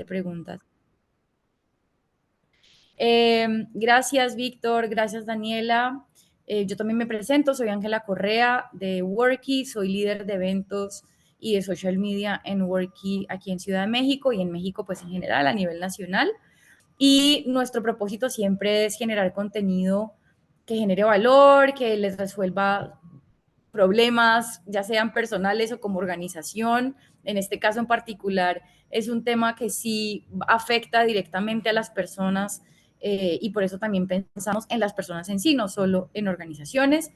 preguntas. Gracias, Víctor. Gracias, Daniela. Yo también me presento. Soy Ángela Correa de Worky. Soy líder de eventos y de social media en Worky aquí en Ciudad de México y en México, pues en general, a nivel nacional. Y nuestro propósito siempre es generar contenido que genere valor, que les resuelva problemas, ya sean personales o como organización. En este caso en particular, es un tema que sí afecta directamente a las personas y por eso también pensamos en las personas en sí, no solo en organizaciones,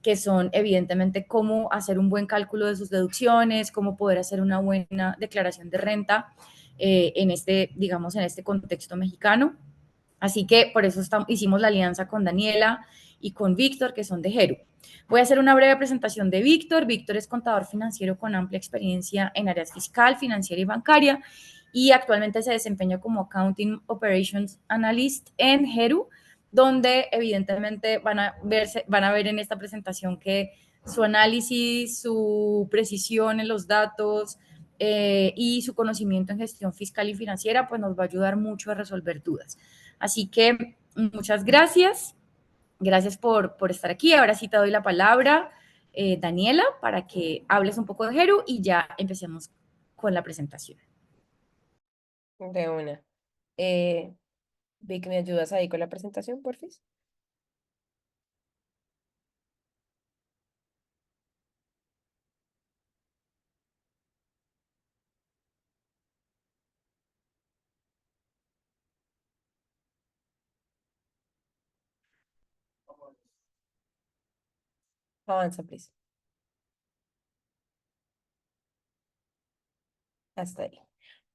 que son evidentemente cómo hacer un buen cálculo de sus deducciones, cómo poder hacer una buena declaración de renta en este, digamos, en este contexto mexicano. Así que por eso hicimos la alianza con Daniela y con Víctor, que son de Heru. Voy a hacer una breve presentación de Víctor. Víctor es contador financiero con amplia experiencia en áreas fiscal, financiera y bancaria y actualmente se desempeña como Accounting Operations Analyst en Heru, donde evidentemente van a ver en esta presentación que su análisis, su precisión en los datos y su conocimiento en gestión fiscal y financiera pues nos va a ayudar mucho a resolver dudas. Así que muchas gracias. Gracias por estar aquí. Ahora sí te doy la palabra, Daniela, para que hables un poco de Heru y ya empecemos con la presentación. De una. Eh, Vic, ¿me ayudas ahí con la presentación, porfis? Avanza, please. Hasta ahí.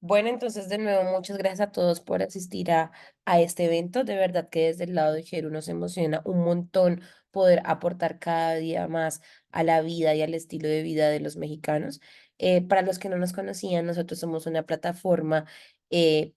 Bueno, entonces de nuevo, muchas gracias a todos por asistir a este evento. De verdad que desde el lado de Jeru nos emociona un montón poder aportar cada día más a la vida y al estilo de vida de los mexicanos. Para los que no nos conocían, nosotros somos una plataforma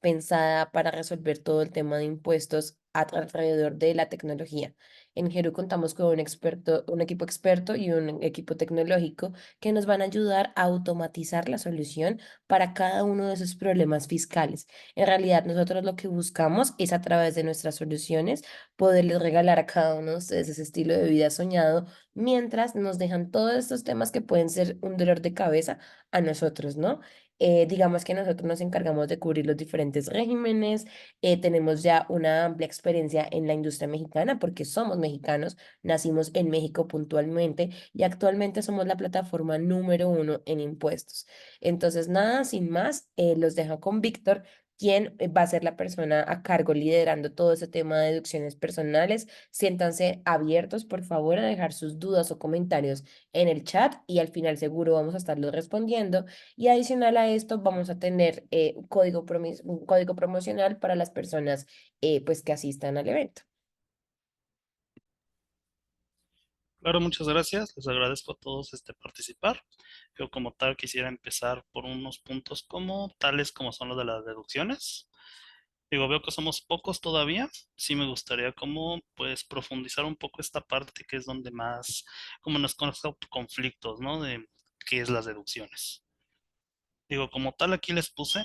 pensada para resolver todo el tema de impuestos alrededor de la tecnología. En Jeru contamos con un experto, un equipo experto y un equipo tecnológico que nos van a ayudar a automatizar la solución para cada uno de esos problemas fiscales. En realidad, nosotros lo que buscamos es a través de nuestras soluciones poderles regalar a cada uno de ustedes ese estilo de vida soñado, mientras nos dejan todos estos temas que pueden ser un dolor de cabeza a nosotros, ¿no? Digamos que nosotros nos encargamos de cubrir los diferentes regímenes, tenemos ya una amplia experiencia en la industria mexicana porque somos mexicanos, nacimos en México puntualmente y actualmente somos la plataforma número uno en impuestos. Entonces, nada, sin más, los dejo con Víctor, quien va a ser la persona a cargo liderando todo ese tema de deducciones personales. Siéntanse abiertos, por favor, a dejar sus dudas o comentarios en el chat y al final seguro vamos a estarlos respondiendo. Y adicional a esto, vamos a tener un código promocional para las personas pues que asistan al evento. Claro, muchas gracias. Les agradezco a todos participar. Yo como tal quisiera empezar por unos puntos como tales como son los de las deducciones. Digo, veo que somos pocos todavía. Sí me gustaría como pues profundizar un poco esta parte que es donde más como nos conozco conflictos, ¿no? De qué es las deducciones. Digo, como tal aquí les puse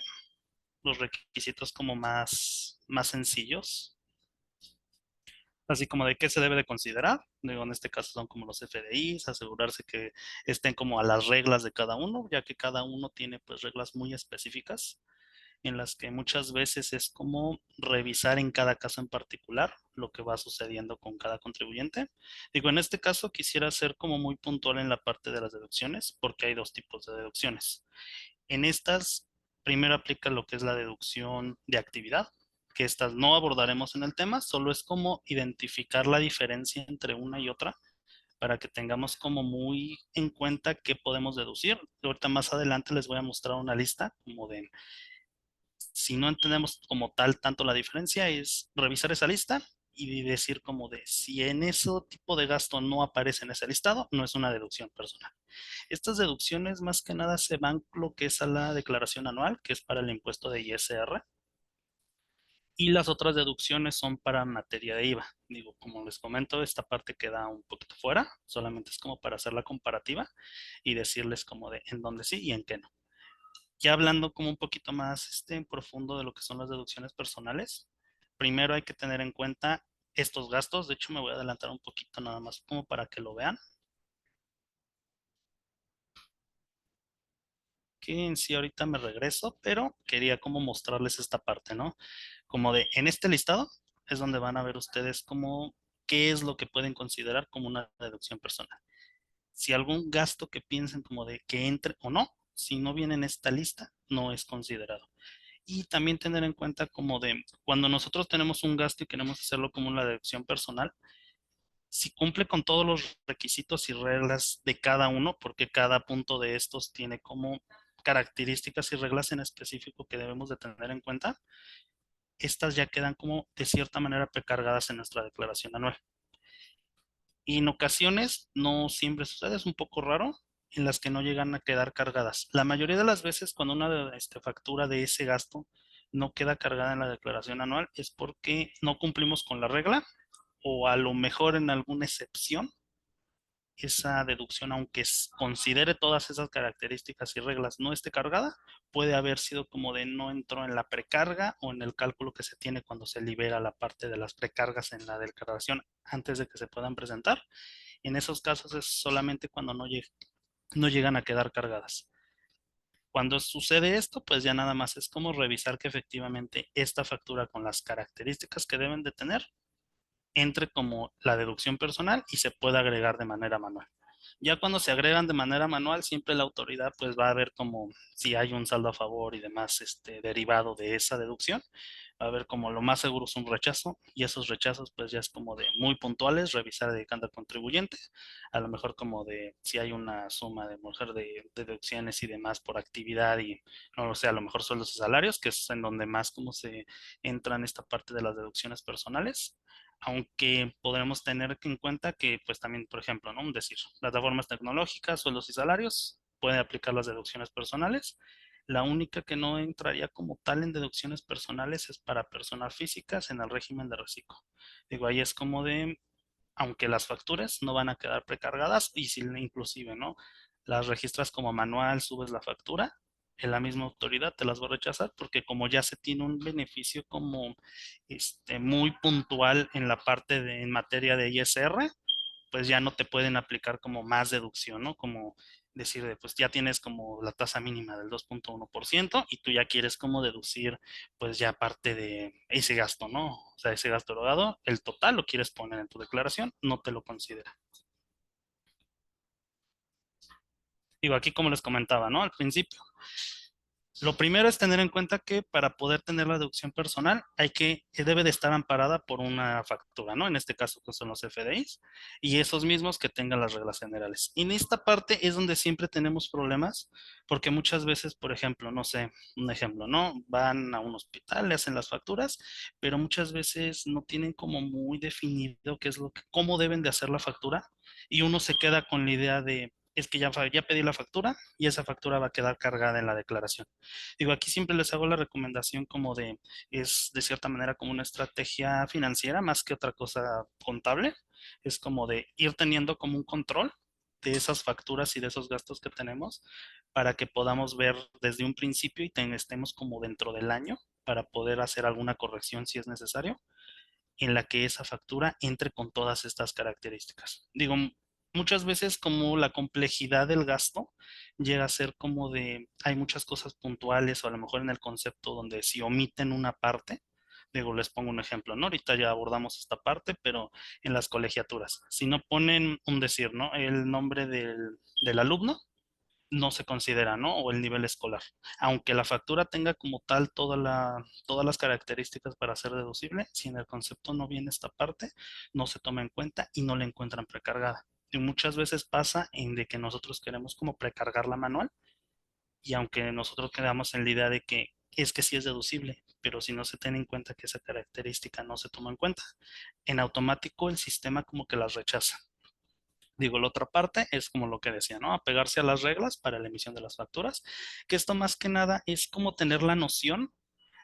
los requisitos como más sencillos, así como de qué se debe de considerar. Digo, en este caso son como los FDIs, asegurarse que estén como a las reglas de cada uno, ya que cada uno tiene pues reglas muy específicas en las que muchas veces es como revisar en cada caso en particular lo que va sucediendo con cada contribuyente. Digo, en este caso quisiera ser como muy puntual en la parte de las deducciones, porque hay dos tipos de deducciones. En estas, primero aplica lo que es la deducción de actividad, que estas no abordaremos en el tema, solo es como identificar la diferencia entre una y otra para que tengamos como muy en cuenta qué podemos deducir. Ahorita más adelante les voy a mostrar una lista como de, si no entendemos como tal tanto la diferencia, es revisar esa lista y decir como de si en ese tipo de gasto no aparece en ese listado, no es una deducción personal. Estas deducciones más que nada se van lo que es a la declaración anual, que es para el impuesto de ISR, y las otras deducciones son para materia de IVA. Digo, como les comento, esta parte queda un poquito fuera, solamente es como para hacer la comparativa y decirles como de en dónde sí y en qué no. Ya hablando como un poquito más en profundo de lo que son las deducciones personales, primero hay que tener en cuenta estos gastos. De hecho, me voy a adelantar un poquito nada más como para que lo vean. Que en sí ahorita me regreso, pero quería como mostrarles esta parte, ¿no? Como de, en este listado es donde van a ver ustedes como qué es lo que pueden considerar como una deducción personal. Si algún gasto que piensen como de que entre o no, si no viene en esta lista, no es considerado. Y también tener en cuenta como de cuando nosotros tenemos un gasto y queremos hacerlo como una deducción personal, si cumple con todos los requisitos y reglas de cada uno, porque cada punto de estos tiene como características y reglas en específico que debemos de tener en cuenta, estas ya quedan como de cierta manera precargadas en nuestra declaración anual. Y en ocasiones, no siempre sucede, es un poco raro, en las que no llegan a quedar cargadas. La mayoría de las veces cuando una factura de ese gasto no queda cargada en la declaración anual es porque no cumplimos con la regla o a lo mejor en alguna excepción esa deducción, aunque considere todas esas características y reglas, no esté cargada, puede haber sido como de no entró en la precarga o en el cálculo que se tiene cuando se libera la parte de las precargas en la declaración antes de que se puedan presentar. En esos casos es solamente cuando no llegan a quedar cargadas. Cuando sucede esto, pues ya nada más es como revisar que efectivamente esta factura con las características que deben de tener entre como la deducción personal y se puede agregar de manera manual. Ya cuando se agregan de manera manual, siempre la autoridad pues va a ver como si hay un saldo a favor y demás derivado de esa deducción. Va a ver como lo más seguro es un rechazo y esos rechazos pues ya es como de muy puntuales, revisar dedicando al contribuyente, a lo mejor como de si hay una suma de mujer de deducciones y demás por actividad y no lo sé, a lo mejor sueldos y salarios, que es en donde más como se entra en esta parte de las deducciones personales, aunque podremos tener en cuenta que, pues también, por ejemplo, ¿no? Decir, plataformas tecnológicas, sueldos y salarios, pueden aplicar las deducciones personales. La única que no entraría como tal en deducciones personales es para personas físicas en el régimen de reciclo. Digo, ahí es como de, aunque las facturas no van a quedar precargadas y si inclusive, ¿no? Las registras como manual, subes la factura, en la misma autoridad te las va a rechazar porque como ya se tiene un beneficio como muy puntual en la parte de en materia de ISR, pues ya no te pueden aplicar como más deducción, ¿no? Como decir, pues ya tienes como la tasa mínima del 2.1% y tú ya quieres como deducir pues ya parte de ese gasto, ¿no? O sea, ese gasto erogado, el total lo quieres poner en tu declaración, no te lo considera. Digo, aquí como les comentaba, ¿no? Al principio, lo primero es tener en cuenta que para poder tener la deducción personal debe de estar amparada por una factura, ¿no? En este caso que son los FDIs y esos mismos que tengan las reglas generales. Y en esta parte es donde siempre tenemos problemas porque muchas veces, por ejemplo, no sé, un ejemplo, ¿no? Van a un hospital, le hacen las facturas, pero muchas veces no tienen como muy definido qué es cómo deben de hacer la factura y uno se queda con la idea de es que ya pedí la factura y esa factura va a quedar cargada en la declaración. Digo, aquí siempre les hago la recomendación como es de cierta manera como una estrategia financiera más que otra cosa contable. Es como de ir teniendo como un control de esas facturas y de esos gastos que tenemos para que podamos ver desde un principio y estemos como dentro del año para poder hacer alguna corrección si es necesario en la que esa factura entre con todas estas características. Digo, muchas veces como la complejidad del gasto llega a ser como de, hay muchas cosas puntuales o a lo mejor en el concepto donde si omiten una parte, digo, les pongo un ejemplo, ¿no? Ahorita ya abordamos esta parte, pero en las colegiaturas, si no ponen un decir, ¿no? El nombre del alumno, no se considera, ¿no? O el nivel escolar. Aunque la factura tenga como tal todas las características para ser deducible, si en el concepto no viene esta parte, no se toma en cuenta y no la encuentran precargada. Y muchas veces pasa en de que nosotros queremos como precargar la manual y aunque nosotros quedamos en la idea de que es que sí es deducible, pero si no se tiene en cuenta que esa característica no se toma en cuenta, en automático el sistema como que las rechaza. Digo, la otra parte es como lo que decía, ¿no? Apegarse a las reglas para la emisión de las facturas, que esto más que nada es como tener la noción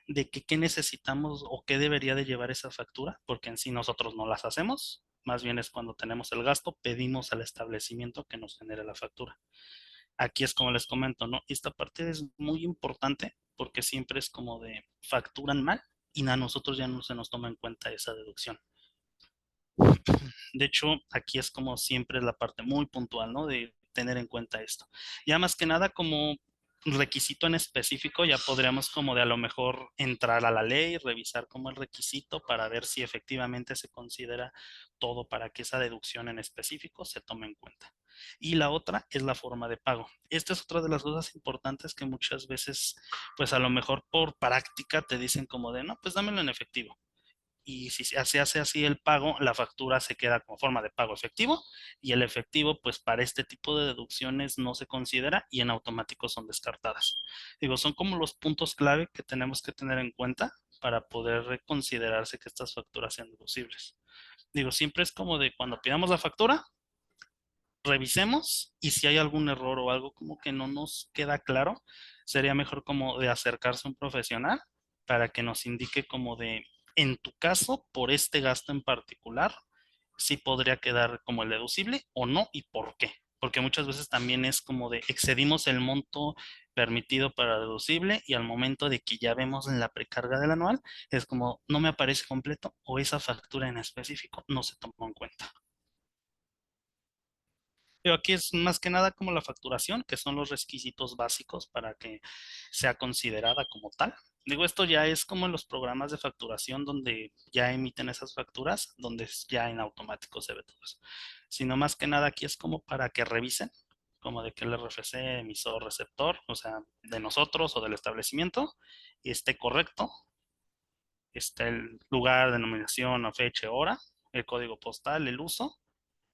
de que qué necesitamos o qué debería de llevar esa factura, porque en sí nosotros no las hacemos, más bien es cuando tenemos el gasto, pedimos al establecimiento que nos genere la factura. Aquí es como les comento, ¿no? Esta parte es muy importante porque siempre es como de facturan mal y a nosotros ya no se nos toma en cuenta esa deducción. De hecho, aquí es como siempre la parte muy puntual, ¿no? De tener en cuenta esto. Ya más que nada como requisito en específico, ya podríamos como de a lo mejor entrar a la ley, revisar como el requisito para ver si efectivamente se considera todo para que esa deducción en específico se tome en cuenta. Y la otra es la forma de pago. Esta es otra de las cosas importantes que muchas veces, pues a lo mejor por práctica te dicen como de, no, pues dámelo en efectivo y si se hace así el pago, la factura se queda como forma de pago efectivo y el efectivo, pues para este tipo de deducciones no se considera y en automático son descartadas. Digo, son como los puntos clave que tenemos que tener en cuenta para poder considerarse que estas facturas sean deducibles. Digo, siempre es como de cuando pidamos la factura, revisemos y si hay algún error o algo como que no nos queda claro, sería mejor como de acercarse a un profesional para que nos indique como de, en tu caso, por este gasto en particular, si podría quedar como el deducible o no y por qué. Porque muchas veces también es como de excedimos el monto permitido para deducible y al momento de que ya vemos en la precarga del anual, es como no me aparece completo o esa factura en específico no se tomó en cuenta. Pero aquí es más que nada como la facturación, que son los requisitos básicos para que sea considerada como tal. Digo, esto ya es como en los programas de facturación donde ya emiten esas facturas, donde ya en automático se ve todo eso. Sino más que nada aquí es como para que revisen, como de que el RFC emisor receptor, o sea, de nosotros o del establecimiento, esté correcto, esté el lugar, denominación o fecha, hora, el código postal, el uso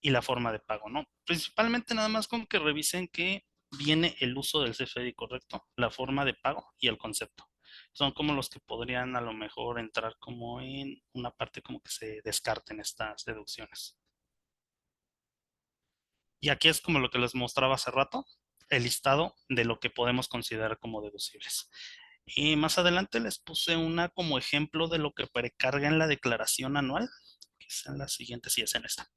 y la forma de pago, ¿no? Principalmente nada más con que revisen que viene el uso del CFDI correcto, la forma de pago y el concepto. Son como los que podrían a lo mejor entrar como en una parte como que se descarten estas deducciones. Y aquí es como lo que les mostraba hace rato, el listado de lo que podemos considerar como deducibles. Y más adelante les puse una como ejemplo de lo que precarga en la declaración anual, que es en la siguiente, sí es en esta.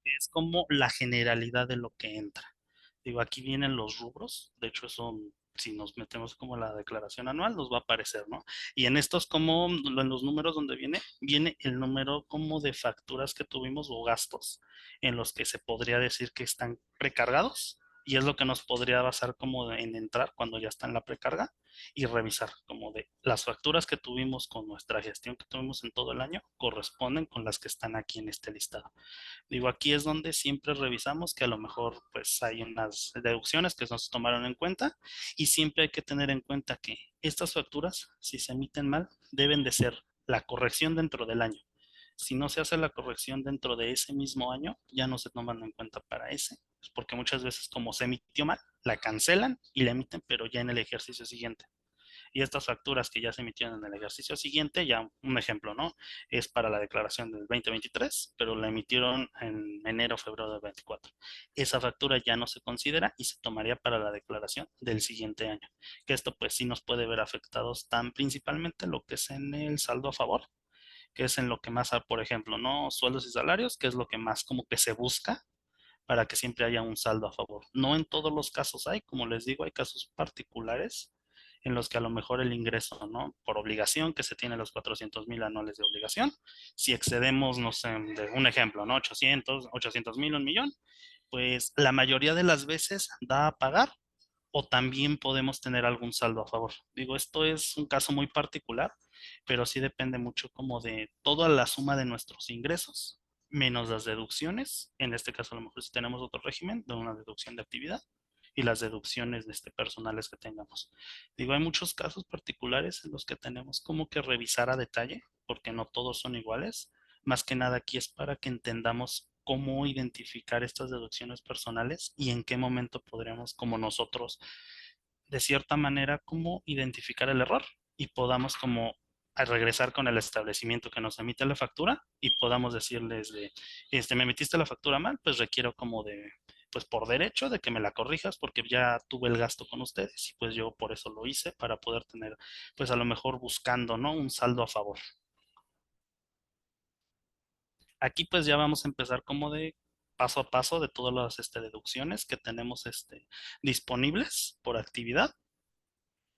Es como la generalidad de lo que entra. Digo, aquí vienen los rubros, de hecho son, si nos metemos como la declaración anual, nos va a aparecer, ¿no? Y en estos como, en los números donde viene el número como de facturas que tuvimos o gastos en los que se podría decir que están precargados y es lo que nos podría basar como en entrar cuando ya está en la precarga y revisar como de las facturas que tuvimos con nuestra gestión que tuvimos en todo el año corresponden con las que están aquí en este listado. Digo, aquí es donde siempre revisamos que a lo mejor pues hay unas deducciones que no se tomaron en cuenta y siempre hay que tener en cuenta que estas facturas, si se emiten mal, deben de ser la corrección dentro del año. Si no se hace la corrección dentro de ese mismo año, ya no se toman en cuenta para ese, pues, porque muchas veces como se emitió mal, la cancelan y la emiten, pero ya en el ejercicio siguiente. Y estas facturas que ya se emitieron en el ejercicio siguiente, ya un ejemplo, ¿no? Es para la declaración del 2023, pero la emitieron en enero, febrero del 24. Esa factura ya no se considera y se tomaría para la declaración del siguiente año. Que esto pues sí nos puede ver afectados tan principalmente lo que es en el saldo a favor, que es en lo que más, por ejemplo, ¿no? Sueldos y salarios, que es lo que más como que se busca para que siempre haya un saldo a favor. No en todos los casos hay, como les digo, hay casos particulares en los que a lo mejor el ingreso, ¿no? Por obligación, que se tiene los 400,000 anuales de obligación, si excedemos, no sé, de un ejemplo, ¿no? 800,000, 1,000,000, pues la mayoría de las veces da a pagar o también podemos tener algún saldo a favor. Digo, esto es un caso muy particular, pero sí depende mucho como de toda la suma de nuestros ingresos, menos las deducciones. En este caso, a lo mejor si tenemos otro régimen de una deducción de actividad y las deducciones de personales que tengamos. Digo, hay muchos casos particulares en los que tenemos como que revisar a detalle, porque no todos son iguales. Más que nada aquí es para que entendamos cómo identificar estas deducciones personales y en qué momento podríamos, como nosotros, de cierta manera, cómo identificar el error y podamos como a regresar con el establecimiento que nos emite la factura y podamos decirles de, me emitiste la factura mal, pues requiero como de, pues por derecho de que me la corrijas porque ya tuve el gasto con ustedes y pues yo por eso lo hice para poder tener, pues a lo mejor buscando, ¿no? Un saldo a favor. Aquí pues ya vamos a empezar como de paso a paso de todas las deducciones que tenemos disponibles por actividad.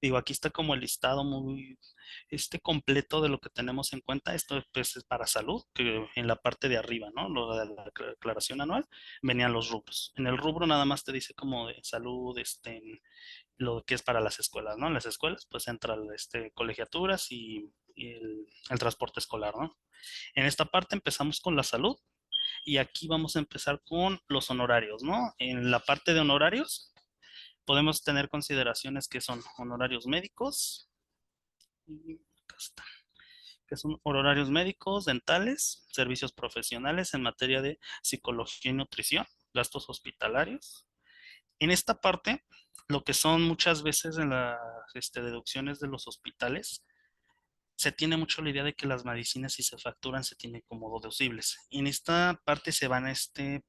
Digo, aquí está como el listado muy completo de lo que tenemos en cuenta. Esto pues, es para salud, que en la parte de arriba, ¿no? Lo de la declaración anual, venían los rubros. En el rubro nada más te dice como de salud, lo que es para las escuelas, ¿no? En las escuelas pues entra colegiaturas y el transporte escolar, ¿no? En esta parte empezamos con la salud y aquí vamos a empezar con los honorarios, ¿no? En la parte de honorarios podemos tener consideraciones que son honorarios médicos, y acá está, que son honorarios médicos, dentales, servicios profesionales en materia de psicología y nutrición, gastos hospitalarios. En esta parte, lo que son muchas veces en las deducciones de los hospitales, se tiene mucho la idea de que las medicinas si se facturan se tienen como deducibles. En esta parte se van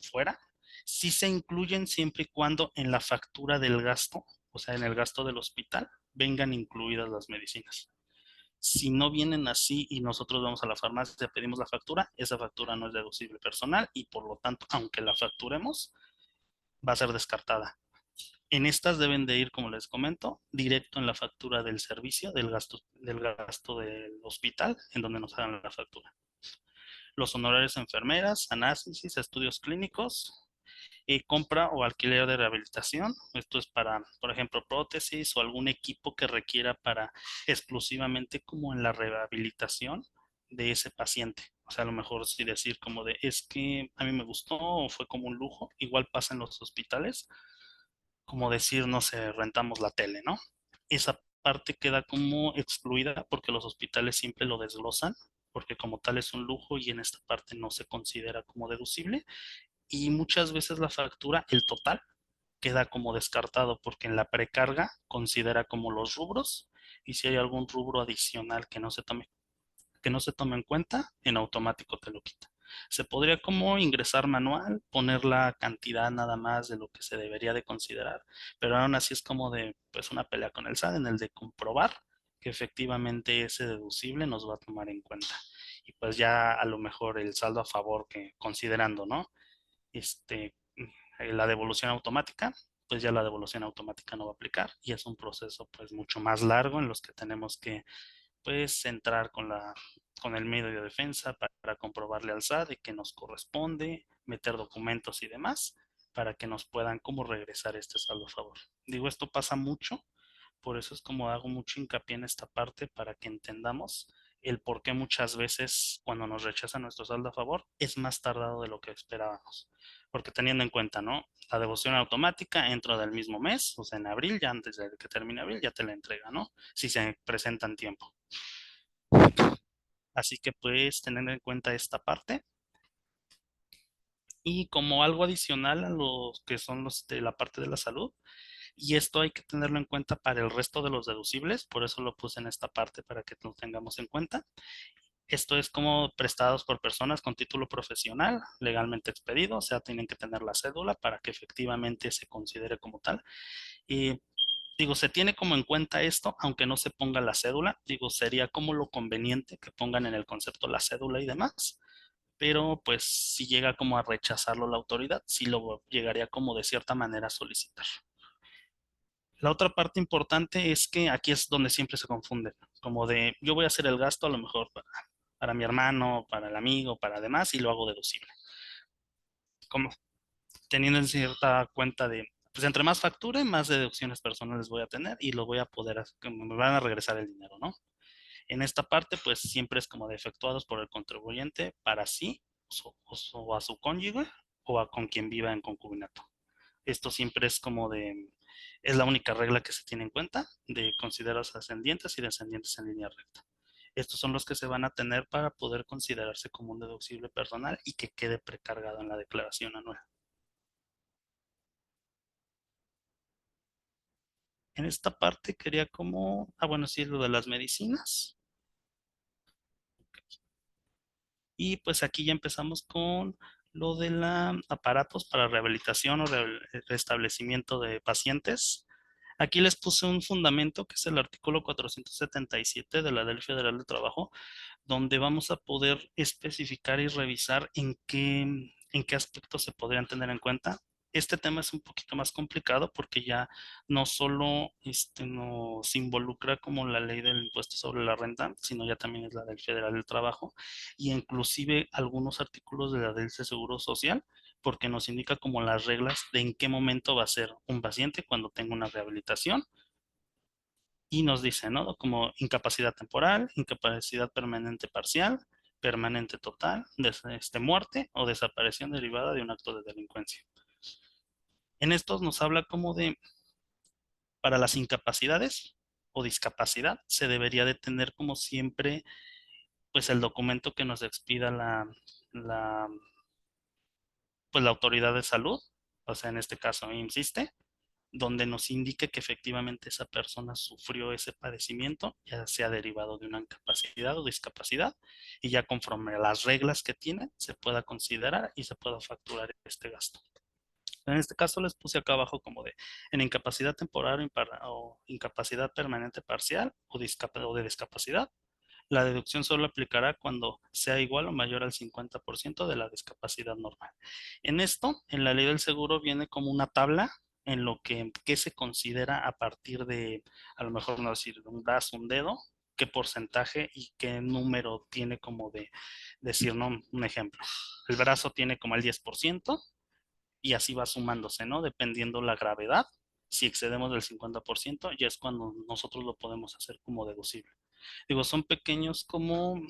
fuera. Sí se incluyen siempre y cuando en la factura del gasto, o sea, en el gasto del hospital, vengan incluidas las medicinas. Si no vienen así y nosotros vamos a la farmacia y pedimos la factura, esa factura no es deducible personal y por lo tanto, aunque la facturemos, va a ser descartada. En estas deben de ir, como les comento, directo en la factura del servicio, del gasto del hospital, en donde nos hagan la factura. Los honorarios a enfermeras, análisis, estudios clínicos, compra o alquiler de rehabilitación. Esto es para, por ejemplo, prótesis o algún equipo que requiera para exclusivamente como en la rehabilitación de ese paciente. O sea, a lo mejor sí decir como de, es que a mí me gustó o fue como un lujo. Igual pasa en los hospitales, como decir, no sé, rentamos la tele, ¿no? Esa parte queda como excluida porque los hospitales siempre lo desglosan, porque como tal es un lujo y en esta parte no se considera como deducible. Y muchas veces la factura, el total, queda como descartado porque en la precarga considera como los rubros y si hay algún rubro adicional que no se tome en cuenta, en automático te lo quita. Se podría como ingresar manual, poner la cantidad nada más de lo que se debería de considerar, pero aún así es como de pues una pelea con el SAT en el de comprobar que efectivamente ese deducible nos va a tomar en cuenta. Y pues ya a lo mejor el saldo a favor que considerando, ¿no? La devolución automática, pues ya la devolución automática no va a aplicar y es un proceso pues mucho más largo en los que tenemos que pues entrar con el medio de defensa para comprobarle al SAT de que nos corresponde, meter documentos y demás para que nos puedan como regresar este saldo a favor. Digo, esto pasa mucho, por eso es como hago mucho hincapié en esta parte para que entendamos el por qué muchas veces cuando nos rechazan nuestro saldo a favor es más tardado de lo que esperábamos. Porque teniendo en cuenta, ¿no? La devolución automática entra del mismo mes, o sea, en abril, ya antes de que termine abril, ya te la entrega, ¿no? Si se presenta en tiempo. Así que puedes tener en cuenta esta parte. Y como algo adicional a los que son los de la parte de la salud, y esto hay que tenerlo en cuenta para el resto de los deducibles, por eso lo puse en esta parte para que lo tengamos en cuenta. Esto es como prestados por personas con título profesional legalmente expedido, o sea, tienen que tener la cédula para que efectivamente se considere como tal. Y digo, se tiene como en cuenta esto, aunque no se ponga la cédula, digo, sería como lo conveniente que pongan en el concepto la cédula y demás, pero pues si llega como a rechazarlo la autoridad, sí lo llegaría como de cierta manera a solicitar. La otra parte importante es que aquí es donde siempre se confunde, como de yo voy a hacer el gasto a lo mejor para mi hermano, para el amigo, para demás y lo hago deducible. Como teniendo en cierta cuenta de, pues entre más facture, más deducciones personales voy a tener y lo voy a poder, me van a regresar el dinero, ¿no? En esta parte, pues siempre es como de efectuados por el contribuyente para sí o a su cónyuge o a con quien viva en concubinato. Esto siempre es como de, es la única regla que se tiene en cuenta de consideros ascendientes y descendientes en línea recta. Estos son los que se van a tener para poder considerarse como un deducible personal y que quede precargado en la declaración anual. En esta parte quería como, bueno, sí, lo de las medicinas. Y pues aquí ya empezamos con lo de los aparatos para rehabilitación o restablecimiento de pacientes. Aquí les puse un fundamento que es el artículo 477 de la Ley Federal del Trabajo, donde vamos a poder especificar y revisar en qué ¿En qué aspectos se podrían tener en cuenta? Este tema es un poquito más complicado porque ya no solo nos involucra como la ley del impuesto sobre la renta, sino ya también es la del Federal del Trabajo y inclusive algunos artículos de la ley de Seguro Social, porque nos indica como las reglas de en qué momento va a ser un paciente cuando tenga una rehabilitación y nos dice, ¿no? Como incapacidad temporal, incapacidad permanente parcial, permanente total, muerte o desaparición derivada de un acto de delincuencia. En estos nos habla como de, para las incapacidades o discapacidad, se debería de tener como siempre, pues el documento que nos expida la, pues la autoridad de salud, o sea, en este caso, insiste, donde nos indique que efectivamente esa persona sufrió ese padecimiento, ya sea derivado de una incapacidad o discapacidad, y ya conforme a las reglas que tiene, se pueda considerar y se pueda facturar este gasto. En este caso les puse acá abajo como de en incapacidad temporal o incapacidad permanente parcial o de discapacidad. La deducción solo aplicará cuando sea igual o mayor al 50% de la discapacidad normal. En esto, en la ley del seguro viene como una tabla en lo que se considera a partir de, a lo mejor no decir, un brazo, un dedo, qué porcentaje y qué número tiene como de decir, no, un ejemplo. El brazo tiene como el 10% y así va sumándose, ¿no? Dependiendo la gravedad. Si excedemos del 50%, ya es cuando nosotros lo podemos hacer como deducible. Digo, son pequeños como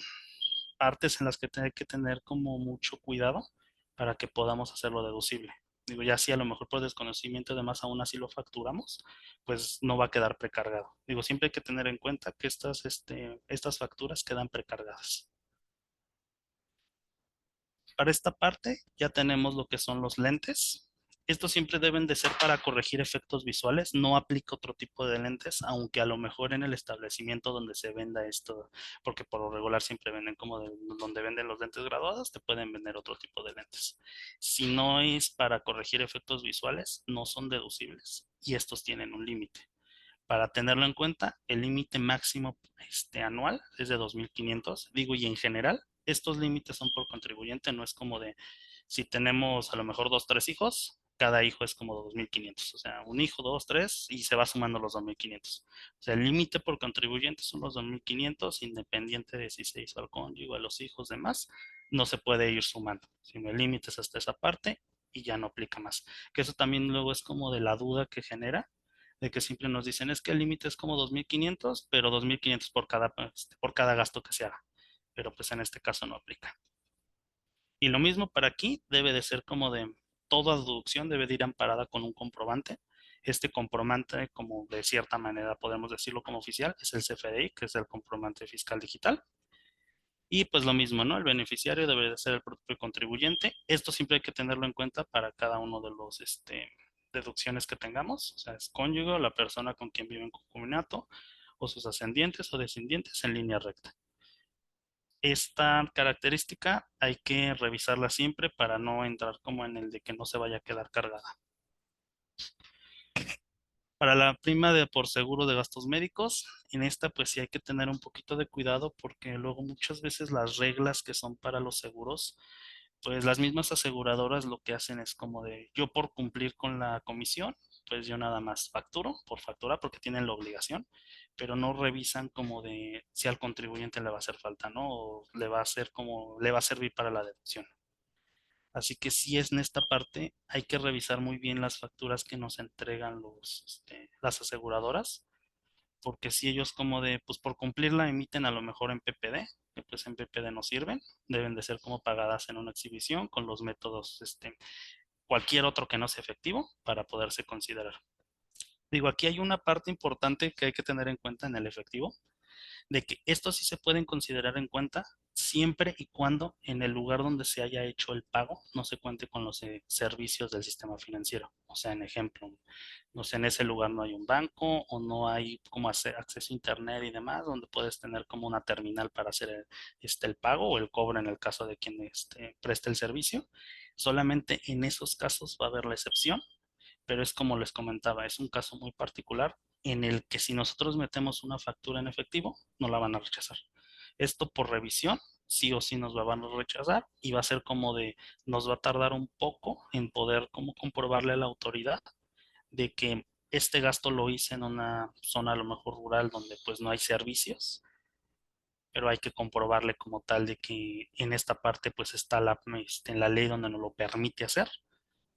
partes en las que hay que tener como mucho cuidado para que podamos hacerlo deducible. Digo, ya si a lo mejor por desconocimiento además aún así lo facturamos, pues no va a quedar precargado. Digo, siempre hay que tener en cuenta que estas facturas quedan precargadas. Para esta parte ya tenemos lo que son los lentes. Estos siempre deben de ser para corregir efectos visuales. No aplica otro tipo de lentes, aunque a lo mejor en el establecimiento donde se venda esto, porque por lo regular siempre venden como donde venden los lentes graduados, te pueden vender otro tipo de lentes. Si no es para corregir efectos visuales, no son deducibles y estos tienen un límite. Para tenerlo en cuenta, el límite máximo anual es de 2.500. Digo, y en general, estos límites son por contribuyente, no es como de si tenemos a lo mejor dos, tres hijos, cada hijo es como 2.500. O sea, un hijo, dos, tres, y se va sumando los 2.500. O sea, el límite por contribuyente son los 2.500, independiente de si se hizo al cónyuge, a los hijos, demás, no se puede ir sumando. Sino el límite es hasta esa parte y ya no aplica más. Que eso también luego es como de la duda que genera de que siempre nos dicen es que el límite es como 2.500, pero 2.500 por cada gasto que se haga. Pero pues en este caso no aplica. Y lo mismo para aquí, debe de ser como de toda deducción debe de ir amparada con un comprobante. Este comprobante, como de cierta manera podemos decirlo como oficial, es el CFDI, que es el comprobante fiscal digital. Y pues lo mismo, ¿no? El beneficiario debe de ser el propio contribuyente. Esto siempre hay que tenerlo en cuenta para cada uno de los deducciones que tengamos. O sea, es cónyuge o la persona con quien vive en concubinato o sus ascendientes o descendientes en línea recta. Esta característica hay que revisarla siempre para no entrar como en el de que no se vaya a quedar cargada. Para la prima de por seguro de gastos médicos, en esta pues sí hay que tener un poquito de cuidado porque luego muchas veces las reglas que son para los seguros, pues las mismas aseguradoras lo que hacen es como de yo por cumplir con la comisión, pues yo nada más facturo por factura porque tienen la obligación, pero no revisan como de si al contribuyente le va a hacer falta, ¿no? O le va a hacer como le va a servir para la deducción. Así que sí es en esta parte, hay que revisar muy bien las facturas que nos entregan las aseguradoras, porque si ellos como de, pues por cumplirla emiten a lo mejor en PPD, que pues en PPD no sirven, deben de ser como pagadas en una exhibición con los métodos, cualquier otro que no sea efectivo para poderse considerar. Digo, aquí hay una parte importante que hay que tener en cuenta en el efectivo, de que estos sí se pueden considerar en cuenta siempre y cuando en el lugar donde se haya hecho el pago no se cuente con los servicios del sistema financiero. O sea, en ejemplo, no sé, en ese lugar no hay un banco o no hay como hacer acceso a internet y demás, donde puedes tener como una terminal para hacer el pago o el cobro en el caso de quien preste el servicio. Solamente en esos casos va a haber la excepción, pero es como les comentaba, es un caso muy particular en el que si nosotros metemos una factura en efectivo, no la van a rechazar. Esto por revisión sí o sí nos la van a rechazar y va a ser como de, nos va a tardar un poco en poder como comprobarle a la autoridad de que este gasto lo hice en una zona a lo mejor rural donde pues no hay servicios, pero hay que comprobarle como tal de que en esta parte pues está en la ley donde nos lo permite hacer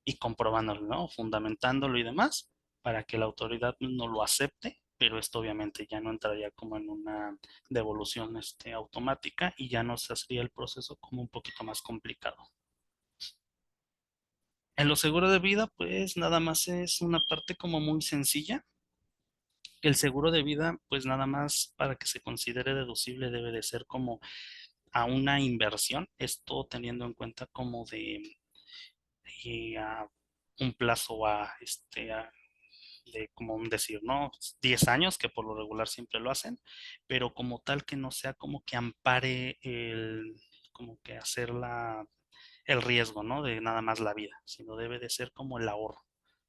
y comprobándolo, ¿no? Fundamentándolo y demás para que la autoridad no lo acepte, pero esto obviamente ya no entraría como en una devolución automática y ya nos haría el proceso como un poquito más complicado. En lo seguro de vida, pues nada más es una parte como muy sencilla. El seguro de vida, pues nada más para que se considere deducible debe de ser como a una inversión, esto teniendo en cuenta como a un plazo de como decir, ¿no? 10 años, que por lo regular siempre lo hacen, pero como tal que no sea como que ampare como que hacer el riesgo, ¿no? De nada más la vida, sino debe de ser como el ahorro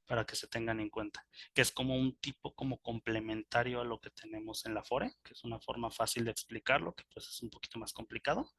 para que se tengan en cuenta, que es como un tipo como complementario a lo que tenemos en la FORE, que es una forma fácil de explicarlo, que pues es un poquito más complicado,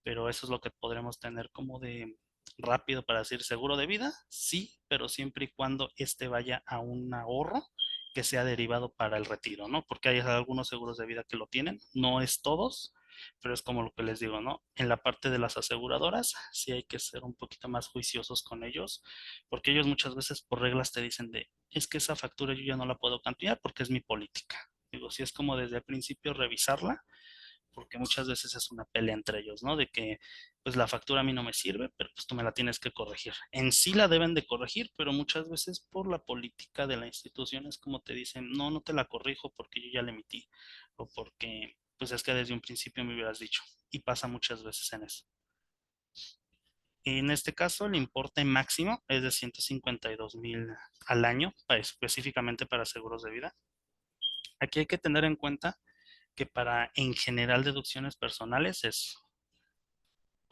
pero eso es lo que podremos tener como de rápido para decir seguro de vida, sí, pero siempre y cuando este vaya a un ahorro que sea derivado para el retiro, ¿no? Porque hay algunos seguros de vida que lo tienen, no es todos, pero es como lo que les digo, ¿no? En la parte de las aseguradoras sí hay que ser un poquito más juiciosos con ellos, porque ellos muchas veces por reglas te dicen de, es que esa factura yo ya no la puedo cambiar porque es mi política. Digo, si es como desde el principio revisarla porque muchas veces es una pelea entre ellos, ¿no? De que pues la factura a mí no me sirve, pero pues tú me la tienes que corregir. En sí la deben de corregir, pero muchas veces por la política de la institución es como te dicen, no, no te la corrijo porque yo ya la emití, o porque pues es que desde un principio me hubieras dicho, y pasa muchas veces en eso. En este caso, el importe máximo es de 152,000 al año, específicamente para seguros de vida. Aquí hay que tener en cuenta que para en general deducciones personales es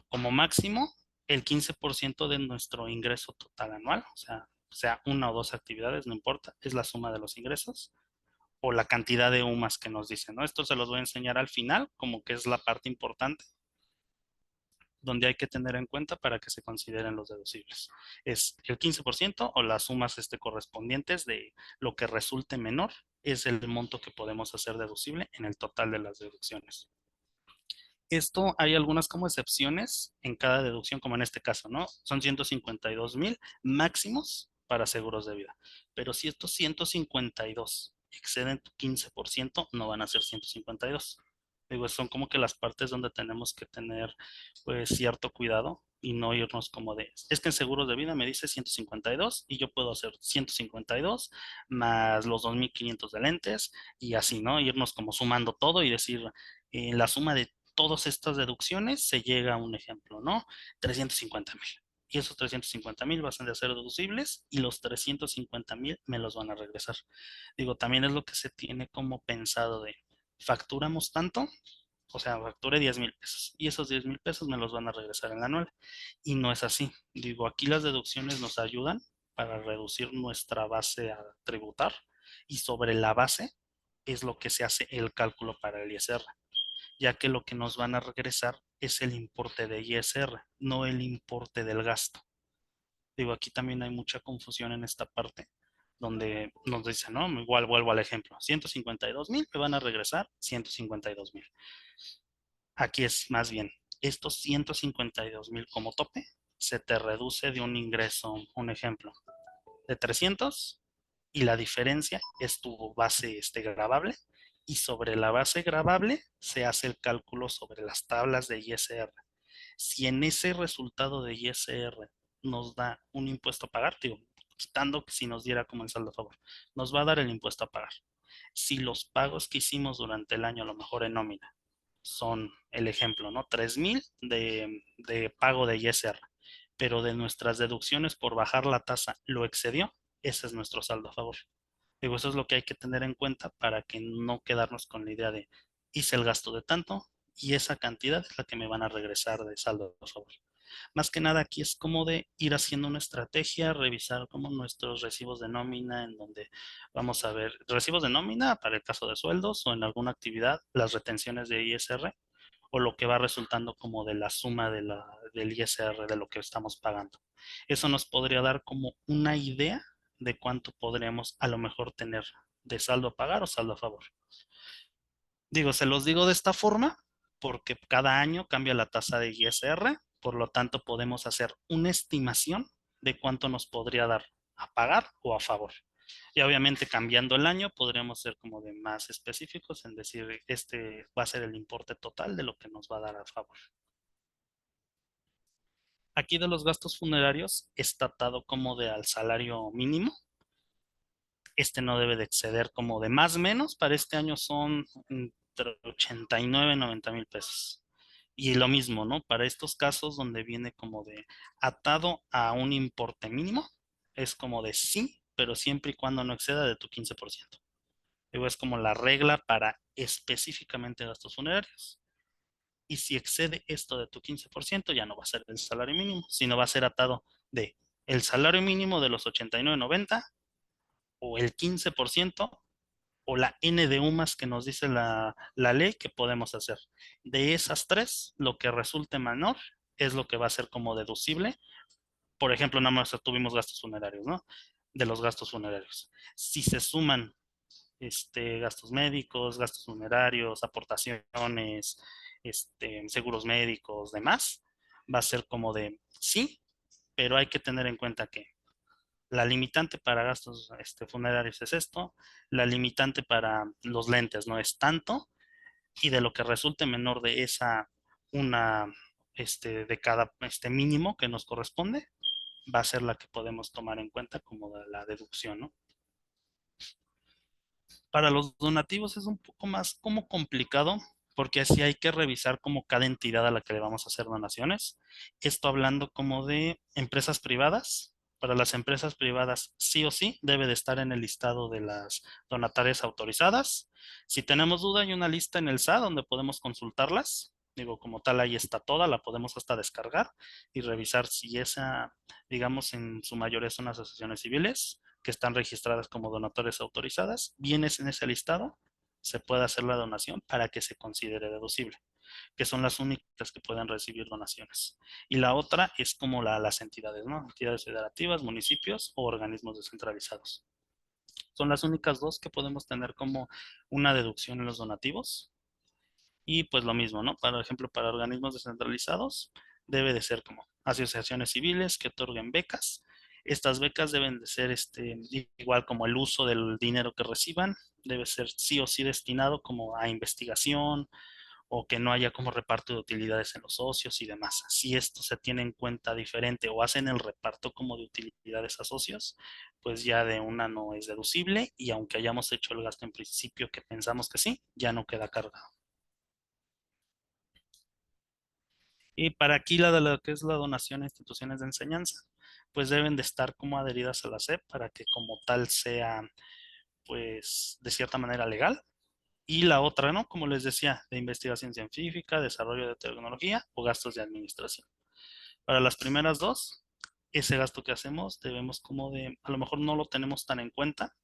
como máximo el 15% de nuestro ingreso total anual, o sea, una o dos actividades, no importa, es la suma de los ingresos o la cantidad de UMAS que nos dicen, ¿no? Esto se los voy a enseñar al final, como que es la parte importante, donde hay que tener en cuenta para que se consideren los deducibles. Es el 15% o las sumas correspondientes de lo que resulte menor, es el monto que podemos hacer deducible en el total de las deducciones. Esto hay algunas como excepciones en cada deducción, como en este caso, ¿no? Son 152,000 máximos para seguros de vida. Pero si estos 152 exceden tu 15%, no van a ser 152. Digo, son como que las partes donde tenemos que tener pues cierto cuidado y no irnos como de, es que en seguros de vida me dice 152 y yo puedo hacer 152 más los 2,500 de lentes y así, ¿no? Irnos como sumando todo y decir, la suma de todas estas deducciones se llega a un ejemplo, ¿no? 350,000. Y esos 350,000 van a ser deducibles y los 350,000 me los van a regresar. Digo, también es lo que se tiene como pensado de, facturamos tanto, o sea, facturé 10,000 pesos y esos 10,000 pesos me los van a regresar en la anual. Y no es así. Digo, aquí las deducciones nos ayudan para reducir nuestra base a tributar y sobre la base es lo que se hace el cálculo para el ISR, ya que lo que nos van a regresar es el importe de ISR, no el importe del gasto. Digo, aquí también hay mucha confusión en esta parte, donde nos dicen, ¿no? Igual vuelvo al ejemplo, 152,000 me van a regresar 152,000. Aquí es más bien, estos 152,000 como tope, se te reduce de un ingreso, un ejemplo, de 300 y la diferencia es tu base gravable y sobre la base gravable se hace el cálculo sobre las tablas de ISR. Si en ese resultado de ISR nos da un impuesto a pagar, digo, quitando que si nos diera como el saldo a favor, nos va a dar el impuesto a pagar. Si los pagos que hicimos durante el año, a lo mejor en nómina, son el ejemplo, ¿no? 3,000 de pago de ISR, pero de nuestras deducciones por bajar la tasa lo excedió, ese es nuestro saldo a favor. Digo, eso es lo que hay que tener en cuenta para que no quedarnos con la idea de hice el gasto de tanto y esa cantidad es la que me van a regresar de saldo a favor. Más que nada aquí es como de ir haciendo una estrategia, revisar como nuestros recibos de nómina, en donde vamos a ver recibos de nómina para el caso de sueldos o en alguna actividad, las retenciones de ISR o lo que va resultando como de la suma del ISR de lo que estamos pagando. Eso nos podría dar como una idea de cuánto podríamos a lo mejor tener de saldo a pagar o saldo a favor. Digo, se los digo de esta forma porque cada año cambia la tasa de ISR, por lo tanto podemos hacer una estimación de cuánto nos podría dar a pagar o a favor. Y obviamente cambiando el año podríamos ser como de más específicos en decir, este va a ser el importe total de lo que nos va a dar a favor. Aquí de los gastos funerarios está atado como de al salario mínimo. Este no debe de exceder como de más o menos. Para este año son entre 89 y 90 mil pesos. Y lo mismo, ¿no? Para estos casos donde viene como de atado a un importe mínimo, es como de sí, pero siempre y cuando no exceda de tu 15%. Luego es como la regla para específicamente gastos funerarios. Y si excede esto de tu 15%, ya no va a ser el salario mínimo, sino va a ser atado de el salario mínimo de los 89.90 o el 15% o la N de UMAS que nos dice la ley que podemos hacer. De esas tres, lo que resulte menor es lo que va a ser como deducible. Por ejemplo, nada más tuvimos gastos funerarios, ¿no? De los gastos funerarios. Si se suman gastos médicos, gastos funerarios, aportaciones, seguros médicos, demás, va a ser como de sí, pero hay que tener en cuenta que la limitante para gastos funerarios es esto, la limitante para los lentes no es tanto, y de lo que resulte menor de esa, una, de cada mínimo que nos corresponde, va a ser la que podemos tomar en cuenta como la deducción, ¿no? Para los donativos es un poco más como complicado, porque así hay que revisar como cada entidad a la que le vamos a hacer donaciones. Esto hablando como de empresas privadas. Para las empresas privadas, sí o sí, debe de estar en el listado de las donatarias autorizadas. Si tenemos duda, hay una lista en el SAT donde podemos consultarlas. Digo, como tal, ahí está toda, la podemos hasta descargar y revisar si esa, digamos, en su mayoría son asociaciones civiles que están registradas como donatorias autorizadas, vienes en ese listado, se puede hacer la donación para que se considere deducible, que son las únicas que pueden recibir donaciones. Y la otra es como las entidades, ¿no? Entidades federativas, municipios o organismos descentralizados. Son las únicas dos que podemos tener como una deducción en los donativos. Y pues lo mismo, ¿no? Por ejemplo, para organismos descentralizados debe de ser como asociaciones civiles que otorguen becas. Estas becas deben de ser igual como el uso del dinero que reciban, debe ser sí o sí destinado como a investigación o que no haya como reparto de utilidades en los socios y demás. Si esto se tiene en cuenta diferente o hacen el reparto como de utilidades a socios, pues ya de una no es deducible y aunque hayamos hecho el gasto en principio que pensamos que sí, ya no queda cargado. Y para aquí la de lo que es la donación a instituciones de enseñanza, pues deben de estar como adheridas a la SEP para que como tal sea, pues, de cierta manera legal. Y la otra, ¿no? Como les decía, de investigación científica, desarrollo de tecnología o gastos de administración. Para las primeras dos, ese gasto que hacemos debemos como de, a lo mejor no lo tenemos tan en cuenta,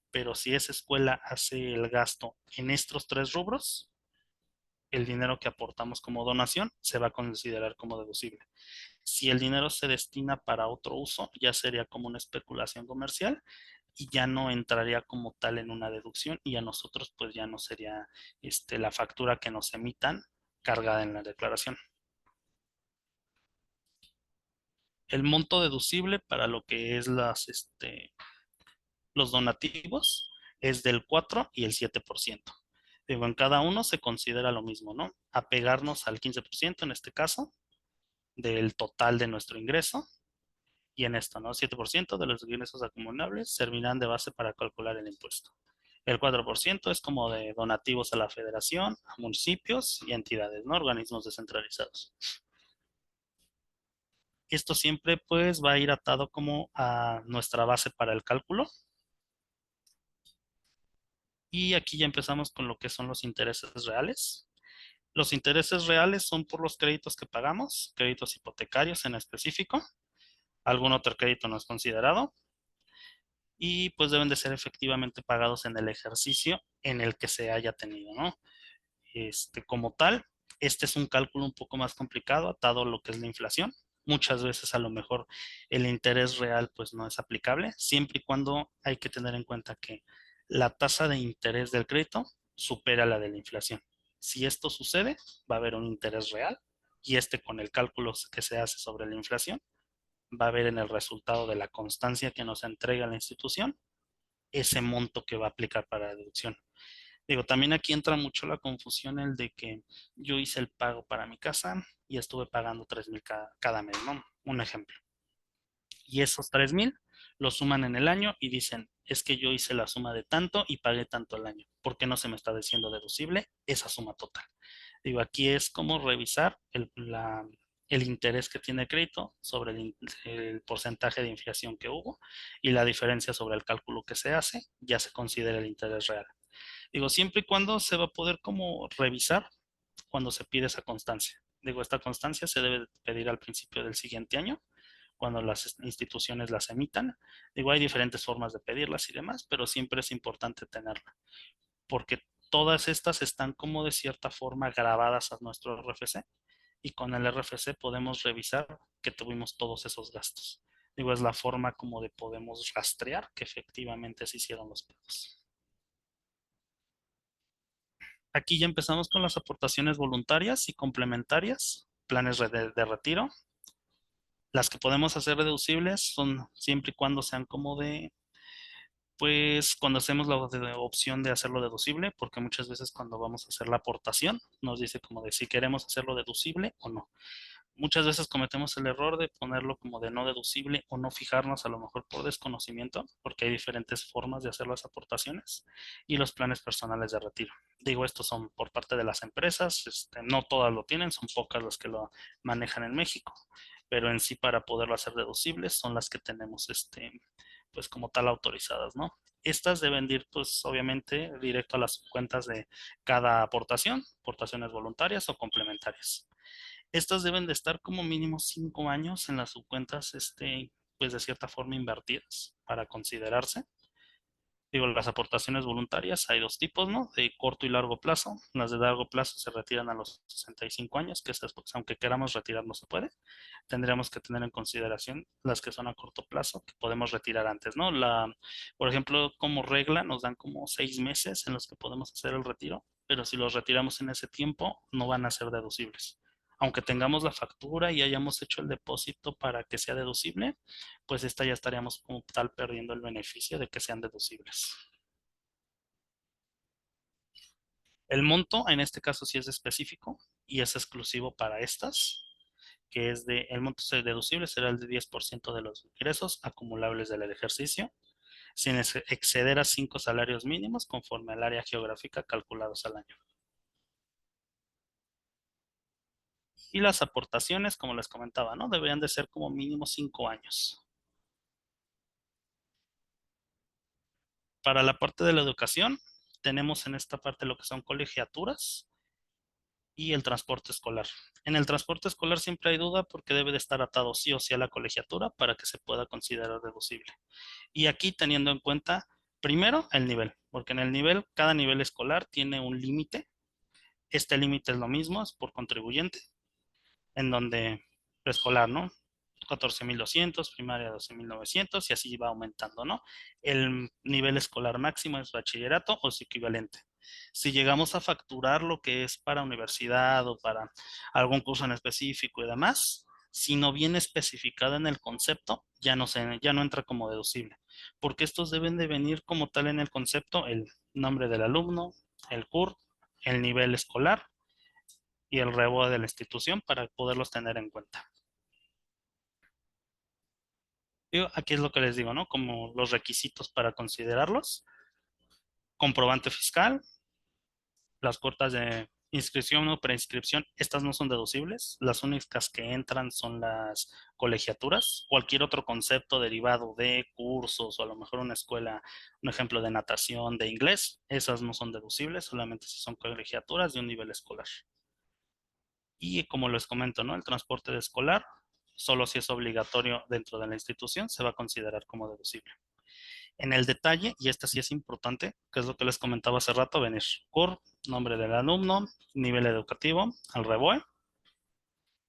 pero si esa escuela hace el gasto en estos tres rubros, el dinero que aportamos como donación se va a considerar como deducible. Si el dinero se destina para otro uso, ya sería como una especulación comercial y ya no entraría como tal en una deducción y a nosotros pues ya no sería la factura que nos emitan cargada en la declaración. El monto deducible para lo que es los donativos es del 4 y el 7%. Digo, en cada uno se considera lo mismo, ¿no? Apegarnos al 15% en este caso del total de nuestro ingreso. Y en esto, ¿no? 7% de los ingresos acumulables servirán de base para calcular el impuesto. El 4% es como de donativos a la federación, a municipios y entidades, ¿no? Organismos descentralizados. Esto siempre pues va a ir atado como a nuestra base para el cálculo. Y aquí ya empezamos con lo que son los intereses reales. Los intereses reales son por los créditos que pagamos, créditos hipotecarios en específico. Algún otro crédito no es considerado. Y pues deben de ser efectivamente pagados en el ejercicio en el que se haya tenido, ¿no? Como tal, Este es un cálculo un poco más complicado, atado a lo que es la inflación. Muchas veces a lo mejor el interés real pues no es aplicable, siempre y cuando hay que tener en cuenta que la tasa de interés del crédito supera la de la inflación. Si esto sucede, va a haber un interés real y este con el cálculo que se hace sobre la inflación va a haber en el resultado de la constancia que nos entrega la institución ese monto que va a aplicar para la deducción. Digo, también aquí entra mucho la confusión el de que yo hice el pago para mi casa y estuve pagando 3,000 cada mes, ¿no? Un ejemplo. Y esos 3,000 los suman en el año y dicen, es que yo hice la suma de tanto y pagué tanto el año. ¿Por qué no se me está diciendo deducible esa suma total? Digo, aquí es como revisar el interés que tiene el crédito sobre el porcentaje de inflación que hubo y la diferencia sobre el cálculo que se hace, ya se considera el interés real. Digo, siempre y cuando se va a poder como revisar cuando se pide esa constancia. Digo, esta constancia se debe pedir al principio del siguiente año, cuando las instituciones las emitan. Digo, hay diferentes formas de pedirlas y demás, pero siempre es importante tenerla, porque todas estas están como de cierta forma grabadas a nuestro RFC y con el RFC podemos revisar que tuvimos todos esos gastos. Digo, es la forma como de podemos rastrear que efectivamente se hicieron los pagos. Aquí ya empezamos con las aportaciones voluntarias y complementarias, planes de retiro. Las que podemos hacer deducibles son siempre y cuando sean como de, pues cuando hacemos la opción de hacerlo deducible, porque muchas veces cuando vamos a hacer la aportación nos dice como de si queremos hacerlo deducible o no. Muchas veces cometemos el error de ponerlo como de no deducible o no fijarnos a lo mejor por desconocimiento, porque hay diferentes formas de hacer las aportaciones y los planes personales de retiro. Digo, estos son por parte de las empresas, no todas lo tienen, son pocas las que lo manejan en México, pero en sí para poderlo hacer deducibles son las que tenemos pues como tal autorizadas, ¿no? Estas deben ir, pues obviamente, directo a las cuentas de cada aportación, aportaciones voluntarias o complementarias. Estas deben de estar como mínimo 5 años en las subcuentas, pues de cierta forma invertidas para considerarse. Digo, las aportaciones voluntarias hay dos tipos, ¿no? De corto y largo plazo. Las de largo plazo se retiran a los 65 años, que esas, pues, aunque queramos retirar no se puede. Tendríamos que tener en consideración las que son a corto plazo, que podemos retirar antes, ¿no? Por ejemplo, como regla nos dan como 6 meses en los que podemos hacer el retiro, pero si los retiramos en ese tiempo no van a ser deducibles. Aunque tengamos la factura y hayamos hecho el depósito para que sea deducible, pues esta ya estaríamos como tal perdiendo el beneficio de que sean deducibles. El monto en este caso sí es específico y es exclusivo para estas, que es el monto deducible será el de 10% de los ingresos acumulables del ejercicio, sin exceder a 5 salarios mínimos conforme al área geográfica calculados al año. Y las aportaciones, como les comentaba, ¿no? Deberían de ser como mínimo 5 años. Para la parte de la educación, tenemos en esta parte lo que son colegiaturas y el transporte escolar. En el transporte escolar siempre hay duda porque debe de estar atado sí o sí a la colegiatura para que se pueda considerar deducible. Y aquí teniendo en cuenta, primero, el nivel, porque en el nivel, cada nivel escolar tiene un límite. Este límite es lo mismo, es por contribuyente, en donde preescolar, ¿no? 14,200, primaria 12,900 y así va aumentando, ¿no? El nivel escolar máximo es bachillerato o su equivalente. Si llegamos a facturar lo que es para universidad o para algún curso en específico y demás, si no viene especificado en el concepto, ya no entra como deducible, porque estos deben de venir como tal en el concepto, el nombre del alumno, el CUR, el nivel escolar y el reboe de la institución para poderlos tener en cuenta. Aquí es lo que les digo, ¿no? Como los requisitos para considerarlos. Comprobante fiscal, las cuotas de inscripción o preinscripción, estas no son deducibles. Las únicas que entran son las colegiaturas. Cualquier otro concepto derivado de cursos o a lo mejor una escuela, un ejemplo de natación, de inglés, esas no son deducibles, solamente si son colegiaturas de un nivel escolar. Y como les comento, ¿no? El transporte de escolar, solo si es obligatorio dentro de la institución, se va a considerar como deducible. En el detalle, y esta sí es importante, que es lo que les comentaba hace rato, venir CUR, nombre del alumno, nivel educativo, al REBOE,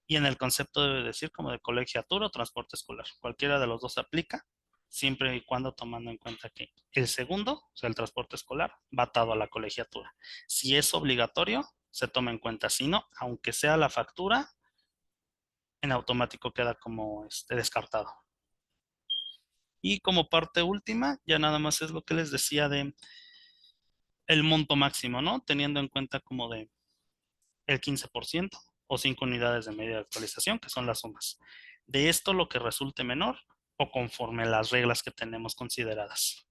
y en el concepto debe decir como de colegiatura o transporte escolar. Cualquiera de los dos aplica, siempre y cuando tomando en cuenta que el segundo, o sea, el transporte escolar, va atado a la colegiatura. Si es obligatorio, se toma en cuenta. Si no, aunque sea la factura, en automático queda como descartado. Y como parte última, ya nada más es lo que les decía de el monto máximo, ¿no? Teniendo en cuenta como de el 15% o 5 unidades de medida de actualización, que son las sumas. De esto lo que resulte menor o conforme las reglas que tenemos consideradas.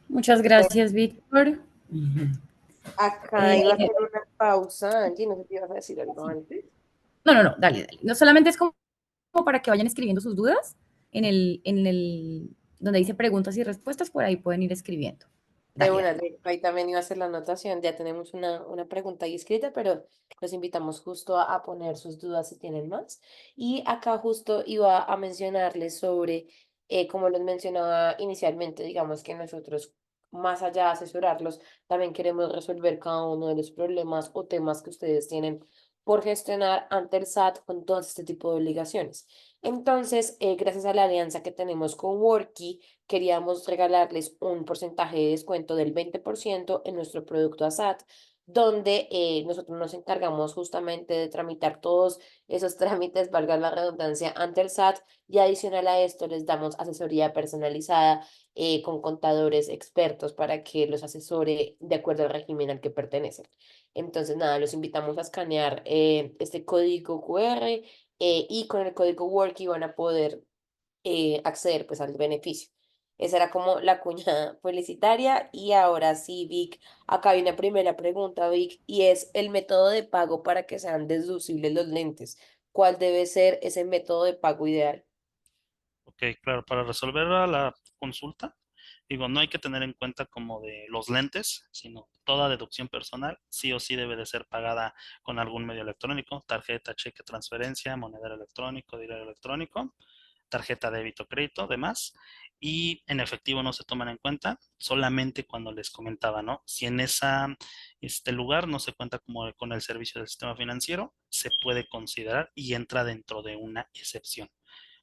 Muchas gracias, Víctor. Acá iba a Eh, hacer una pausa, Angie, no sé si ibas a decir algo antes. no, dale. No solamente es como para que vayan escribiendo sus dudas donde dice preguntas y respuestas, por ahí pueden ir escribiendo. Dale, dale. Ahí también iba a hacer la anotación, ya tenemos una pregunta ahí escrita, pero los invitamos justo a poner sus dudas si tienen más. Y acá justo iba a mencionarles sobre, como les mencionaba inicialmente, digamos que nosotros, más allá de asesorarlos, también queremos resolver cada uno de los problemas o temas que ustedes tienen por gestionar ante el SAT con todo este tipo de obligaciones. Entonces, gracias a la alianza que tenemos con Worky, queríamos regalarles un porcentaje de descuento del 20% en nuestro producto ASAT, donde nosotros nos encargamos justamente de tramitar todos esos trámites, valga la redundancia, ante el SAT, y adicional a esto les damos asesoría personalizada con contadores expertos para que los asesore de acuerdo al régimen al que pertenecen. Entonces, nada, los invitamos a escanear este código QR y con el código Worky van a poder acceder pues al beneficio. Esa era como la cuña publicitaria y ahora sí, Vic, acá hay una primera pregunta, Vic, y es el método de pago para que sean deducibles los lentes. ¿Cuál debe ser ese método de pago ideal? Ok, claro, para resolver la consulta, digo, no hay que tener en cuenta como de los lentes, sino toda deducción personal sí o sí debe de ser pagada con algún medio electrónico, tarjeta, cheque, transferencia, monedero electrónico, dinero electrónico, tarjeta débito, crédito, demás. Y en efectivo no se toman en cuenta, solamente cuando les comentaba, ¿no? Si en este lugar no se cuenta como con el servicio del sistema financiero, se puede considerar y entra dentro de una excepción.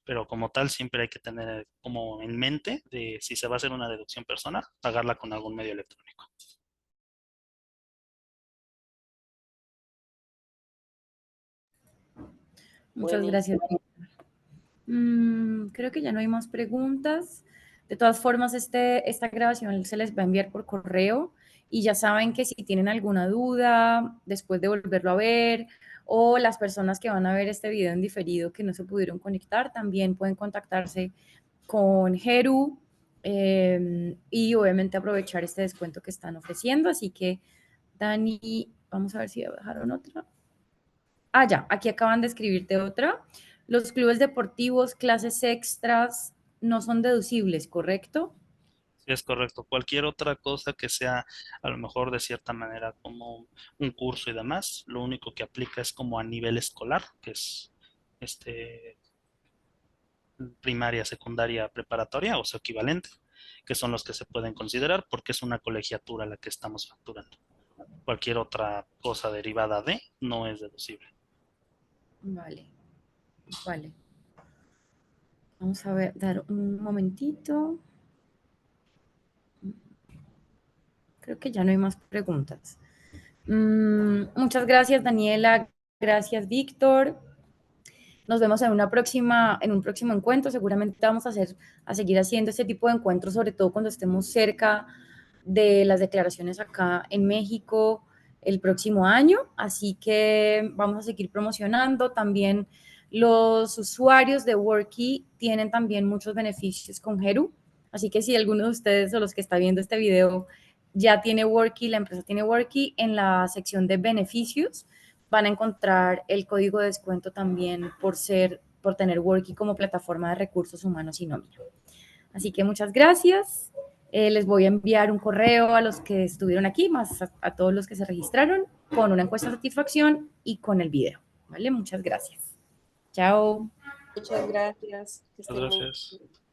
Pero como tal, siempre hay que tener como en mente de si se va a hacer una deducción personal, pagarla con algún medio electrónico. Muchas gracias, Buenísimo. Víctor. Creo que ya no hay más preguntas. De todas formas, esta grabación se les va a enviar por correo y ya saben que si tienen alguna duda después de volverlo a ver o las personas que van a ver este video en diferido que no se pudieron conectar, también pueden contactarse con Geru y obviamente aprovechar este descuento que están ofreciendo. Así que, Dani, vamos a ver si dejaron otra. Ah, ya, aquí acaban de escribirte otra. Los clubes deportivos, clases extras, no son deducibles, ¿correcto? Sí, es correcto. Cualquier otra cosa que sea a lo mejor de cierta manera como un curso y demás, lo único que aplica es como a nivel escolar, que es este primaria, secundaria, preparatoria o su equivalente, que son los que se pueden considerar porque es una colegiatura la que estamos facturando. Cualquier otra cosa derivada de no es deducible. Vale, vale. Vamos a ver, dar un momentito. Creo que ya no hay más preguntas. Muchas gracias, Daniela. Gracias, Víctor. Nos vemos en un próximo encuentro. Seguramente vamos a seguir haciendo este tipo de encuentros, sobre todo cuando estemos cerca de las declaraciones acá en México el próximo año. Así que vamos a seguir promocionando. También los usuarios de Worky tienen también muchos beneficios con Heru. Así que si alguno de ustedes o los que está viendo este video ya tiene Worky, la empresa tiene Worky, en la sección de beneficios van a encontrar el código de descuento también por tener Worky como plataforma de recursos humanos y nómina. Así que muchas gracias Les voy a enviar un correo a los que estuvieron aquí, más a todos los que se registraron, con una encuesta de satisfacción y con el video. ¿Vale? Muchas gracias. Chao. Muchas gracias. Que Muchas estén muy gracias. bien.